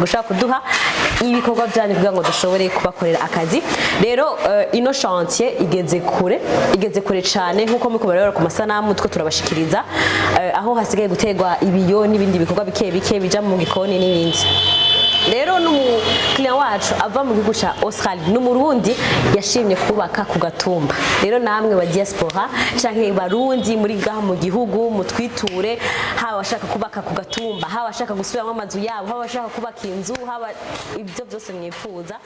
gushaka kuduha ibikorwa byanyu kugira ngo dushobore kubakorera akazi. Rero ino chantier igeze kure cyane nkuko muko barabara ku masanamu two turabashikiriza aho hasigaye gutegwa ibiyo n'ibindi bikorwa bike bija mu gikoni n'ibindi. Rero n'umukiriya wacu ava mu gihugu ca Australia n'umurundi yashimye kubaka ku gatumba. Rero namwe ba diaspora canke barundi muri gaha mu gihugu mutwiture, haba bashaka kubaka ku gatumba, haba bashaka gusubiramo amazu yabo, haba bashaka kubaka inzu, haba ibyo byose mwifuza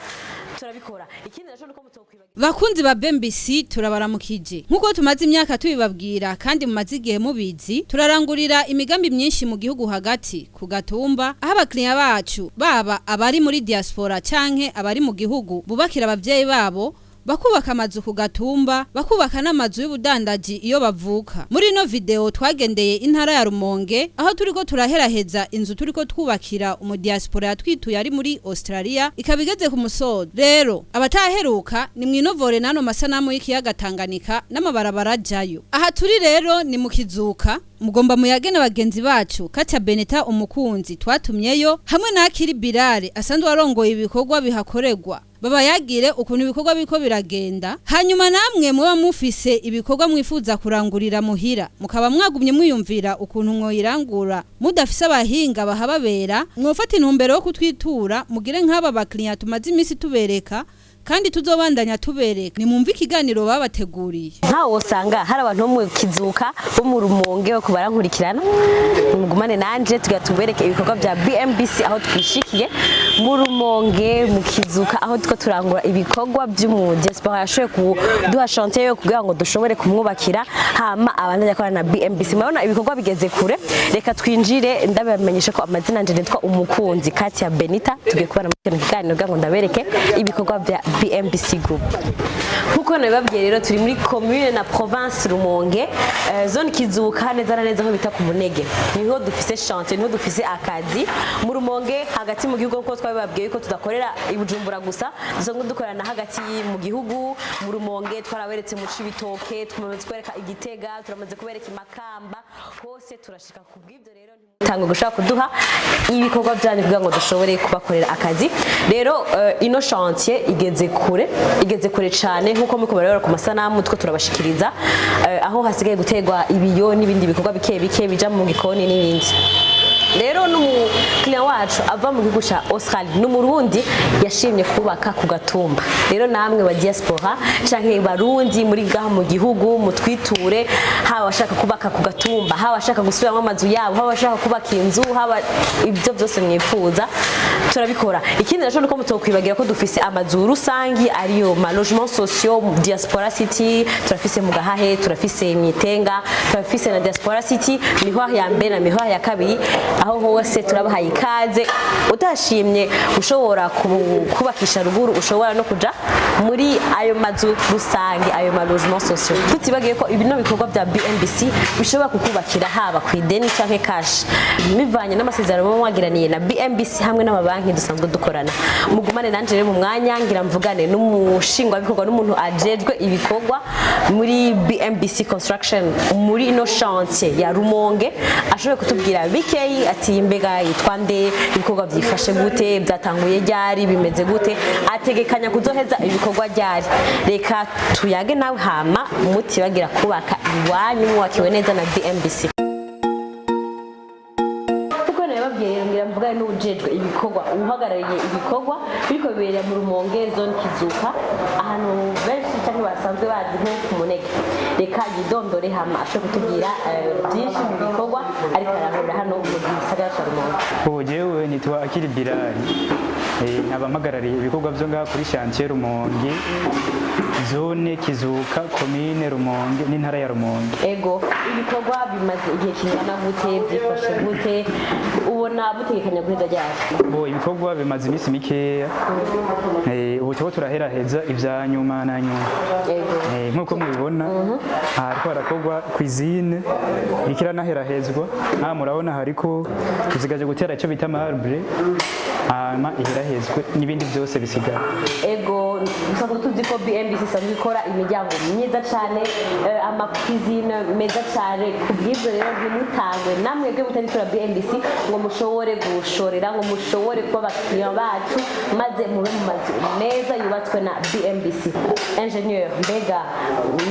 turabikora. Ikindi naco nuko mutokwibagira bakunzi ba BMBC turabaramukije nkuko tumaze imyaka tubibabwira kandi mu mazigihe mubizi turarangurira imigambi myinshi mu gihugu hagati ku gatumba aho abakiriya bacu baba abari muri diaspora canke abari mu gihugu bubakira abavyeyi babo bakubaka amazu ku gatumba bakubaka n'amazu y'ubudandaji iyo bavuka. Muri no video twagendeye intara ya Rumonge aho turiko turaheraheza inzu turiko twubakira umudiaspora yatwituye ari muri Australia ikabigeze ku musozo. Rero abataheruka ni mwinovore nano masanamu y'ikiyaga Tanganyika n'amabarabara jayo. Aha turi rero ni mu Kizuka mugomba muyagena bagenzi bacu Katya Beneta umukunzi twatumyeyo hamwe na Akiri Birare asanzwe arongoye ibikorwa bihakorerwa baba yagire ukuntu ibikorwa biko biragenda. Hanyuma namwe muba mufise ibikorwa mwifuza kurangurira muhira mukaba mwagumye mwiyumvira ukuntu mwoyirangura mudafise abahinga bahababera mwofata intumbero yo kutwitura mugire nk'aba bakiriya tumaze imisi tubereka kandi tuzobandanya tubereka. Ni mumva ikiganiro babateguriye ntawo usanga hari abantu mu Kizuka bo mu Rumonge ko barankurikirana mugumane nanje tugatubereke ibikorwa bya BMBC aho twishikiye mu Rumonge mu Kizuka aho tuko turangura ibikorwa by'umu diaspora yashoye kuduha chantier yo kugira ngo dushobore kumwubakira hama abandi yakorana na BMBC. Murabona ibikorwa bigeze kure, reka twinjire ndabamenyesha ko amazina nje nitwa umukunzi Katya Benita tugiye kubana mu kiganiro kugira ngo ndabereke ibikorwa bya BMBC Group. Nkuko nababwiye rero turi muri commune na province Rumonge, zone Kizuka neza na neza aho bita ku Munege. Niho dufise chantier, niho dufise akazi mu Rumonge hagati mu gihugu ko twabibabwiye ko tudakorera ibujumbura gusa, dusanga dukorana hagati mu gihugu. Mu Rumonge twaraberetse mu Cibitoke, twamaze kwereka Igitega, turamaze kubereka Makamba, hose turashika kubw'ibyo. Rero tango gushaka kuduha ibikorwa byanyu kugira ngo dushobore kubakorera akazi. Rero ino chantier igeze kure cyane nkuko muko barabara ku masanamu two turabashikiriza aho hasigaye gutegwa ibiyo n'ibindi bikorwa bike bija mu gikoni n'ibindi. Rero n'umukiriya wacu ava mu gihugu ca Australia n'umurundi yashimye kubaka ku gatumba. Rero namwe ba diaspora canke barundi muri gaha mu gihugu mutwiture, haba bashaka kubaka ku gatumba, haba bashaka gusubiramo amazu yabo, haba bashaka kubaka inzu, haba ibyo byose mwifuza turabikora. Ikindi naco nuko mutokwibagira ko dufise amazu rusangi ariyo ma logements sociaux diaspora city, turafise mu Gahahe, turafise Mwitenga, turafise na diaspora city mihwa ya mbere na mihwa ya kabiri. Aho hose turabahaye ikaze. Utashimye ushobora kubakisha ruguru ushobora no kuja muri ayo mazu rusange, ayo ma logements sociaux. Tutibagiye ko ibino bikorwa bya BMBC bishobora kukubakira haba ku ideni canke cash bivanye n'amasezerano mwagiraniye na BMBC hamwe n'amabanki dusanzwe dukorana. Mugumane nanje rero mu mwanya ngira mvugane n'umushingwa bikorwa n'umuntu ajejwe ibikorwa muri BMBC Construction muri ino chantier ya Rumonge ashoboye kutubwira bikeyi ati mbega yitwa nde, ibikorwa byifashe gute, byatanguye ryari, bimeze gute, ategekanya kuzoheza ibikorwa ryari. Reka tuyage nawe hama mutibagira kubaka iwanyu mwakiwe neza na BMBC. Ngira mvugane n'ujejwe ibikorwa uhagarariye ibikorwa biriko bibereye mu Rumonge zone Kizuka ahantu benshi cyane basanzwe bazi nko ku Munege. Reka yidondore hama ashobora kutubwira byinshi mu bikorwa ariko arahura hano mu gisagara ca Rumonge. Jewe nitwa Akiri Birare, nkabamagarariye ibikorwa byo ngaha kuri chantier Rumonge zone Kizuka commune Rumonge n'intara ya Rumonge. Ego ibikorwa bimaze igihe kingana gute, byifashe gute, ubona butegekanya guheza ryari? Ibikorwa bimaze imisi mikeya, ubu cyo turaheraheza ivya nyuma na nyuma. Nkuko mubibona hariko harakorwa cuisine ikira naherahezwa, murabona hariko tuzigaje gutera icyo bita marbre, hanyuma iherahezwe n'ibindi byose bisigara. Ego dusanzwe tuzi ko BMBC isanzwe ikora imiryango myiza cyane amakizine meza cyane kubw'ibyo rero ntimutangwe namwe bwe mutaritura BMBC ngo mushobore gushorera ngo mushobore kuba abakiriya bacu maze mube mu mazu meza yubatswe na BMBC. Engineer mbega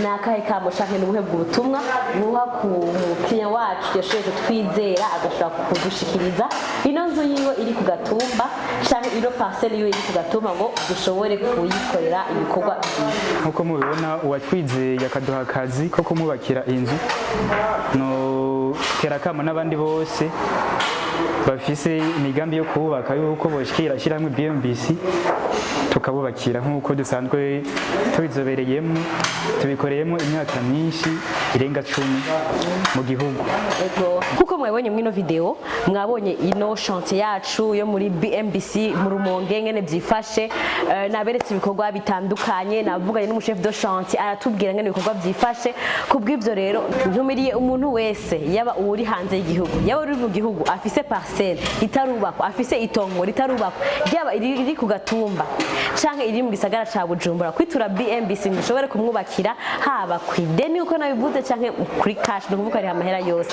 nakahe kamushanke n'ubuhe bw'ubutumwa buha ku mukiriya wacu yashoboye kutwizera agashobora kudushikiriza ino nzu yiwe iri ku Gatumba cyane ino parcelle yiwe iri ku Gatumba ngo dushobore kuyikorera ibikorwa byiza. Nkuko mubibona uwatwizeye akaduha akazi ko kumubakira inzu no terakamo n'abandi bose bafise imigambi yo kubaka yuko boshikira shyirahamwe BMBC tukabubakira nk'uko dusanzwe tubizobereyemo tubikoreyemo imyaka myinshi irenga 10 mu gihugu. Kuko mwabonye mwino video mwabonye ino chantier yacu yo muri BMBC mu Rumonge ngene byifashe naberetse ibikorwa bitandukanye navuganye n'umuchef de chantier aratubwira ngene ibikorwa byifashe kubw'ivyo rero ntumiriye umuntu wese yaba uri hanze y'igihugu yaba uri mu gihugu afise parcelle itarubakwa afise itongo ritarubakwa yaba iri ku Gatumba canke iri mu gisagara ca Bujumbura kwitura BMBC mushobore kumwubakira haba kwideni uko nabivuze canke kuri cash no kuvuga ari amahera yose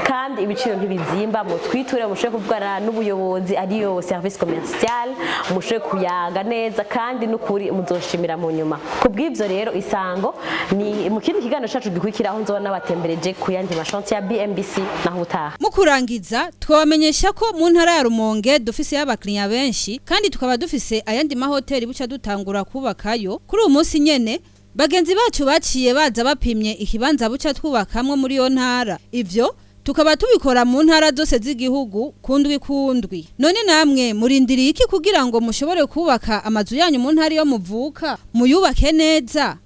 kandi ibiciro ntibizimba mu twiture mushobore kuvugana n'ubuyobozi ariyo service commercial mushobore kuyaga neza kandi n'ukuri muzoshimira mu nyuma kubw'ivyo rero isango ni mu kindi kiganiro cacu gikurikiraho nzobona batembereje ku yandi machantier ya BMBC naho utaha. Mu kurangiza twabamenyesha ko mu ntara ya Rumonge dufise y'abakiriya benshi kandi tukaba dufise ayandi mahoteli buca dutangura kubakayo kuri uyu munsi nyene bagenzi bacu baciye baza bapimye ikibanza buca twubakamwe muri yo ntara ivyo tukaba tubikora mu ntara zose z'igihugu kundwi none namwe murindiriye iki kugira ngo mushobore kubaka amazu yanyu mu ntara yo muvuka muyubake neza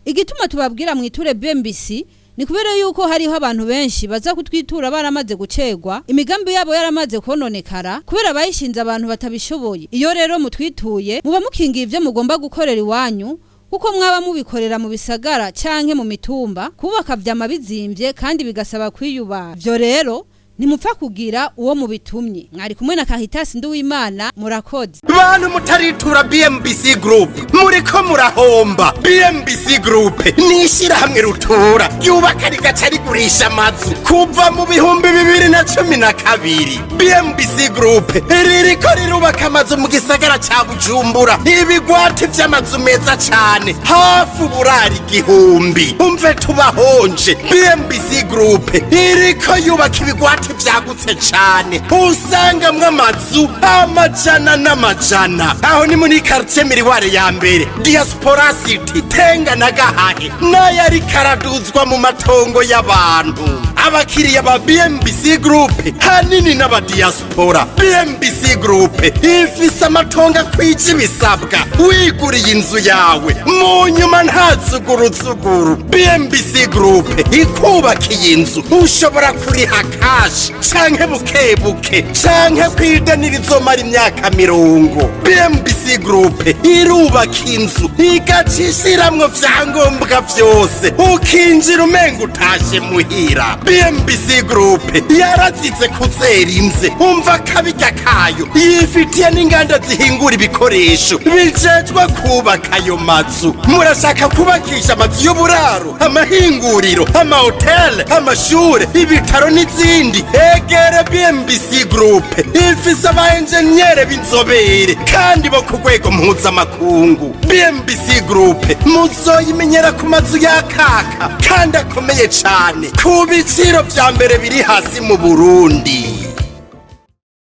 igituma tubabwira mwiture BMBC ni kubera yuko hariho abantu benshi baza kutwitura baramaze gucegwa imigambi yabo yaramaze kononekara kubera bayishinze abantu batabishoboye iyo rero mutwituye muba mukingiye ivyo mugomba gukorera iwanyu kuko mwaba mubikorera mu bisagara canke mu mitumba kubaka vyama bizimvye kandi bigasaba kwiyuba vyo rero nimupfa kugira uwo mubitumye mwari kumwe na Kahitasi Nduwimana murakoze bantu mutaritura BMBC Group muriko murahomba BMBC Group nishira hamwe rutura yubaka rigaca rigurisha amazu kuva mu bihumbi 2012 BMBC Group ririko rirubaka amazu mu gisagara ca Bujumbura ibigwati vy'amazu meza cane hafu burari igihumbi umve tubahonje BMBC Group iriko yubaka ibigwati vyagutse cane usanga mw'amazu amajana n'amajana aho ni muri quartier Miriware ya mbere Diaspora City Tenga na Gahahe n'ayari karaduzwa mu matongo y'abantu abakiriya ba BMBC Group hanini n'aba diaspora BMBC Group ifise amatongo kwije bisabwa wiguriye inzu yawe mu nyuma ntazuguruzuguru BMBC Group ikubakiye inzu ushobora kuriha cash canke bukebuke canke kwidanira izomara imyaka 50 BMBC Group irubaka inzu igacishiramwo vyangombwa vyose ukinjira umenga utashe muhira BMBC Group yarazize kuzera inze umva kabirya kayo yifitiye n'inganda zihingura ibikoresho bijejwe kubaka ayo mazu murashaka kubakisha amazu y'uburaro amahinguriro amahotel amashure ibitaro n'izindi egere BMBC Group ifise abaenjenyere b'inzobere kandi bo ku rwego mpuzamakungu BMBC Group muzoyimenyera ku mazu yakaka kandi akomeye cane ku biciro vya mbere biri hasi mu Burundi.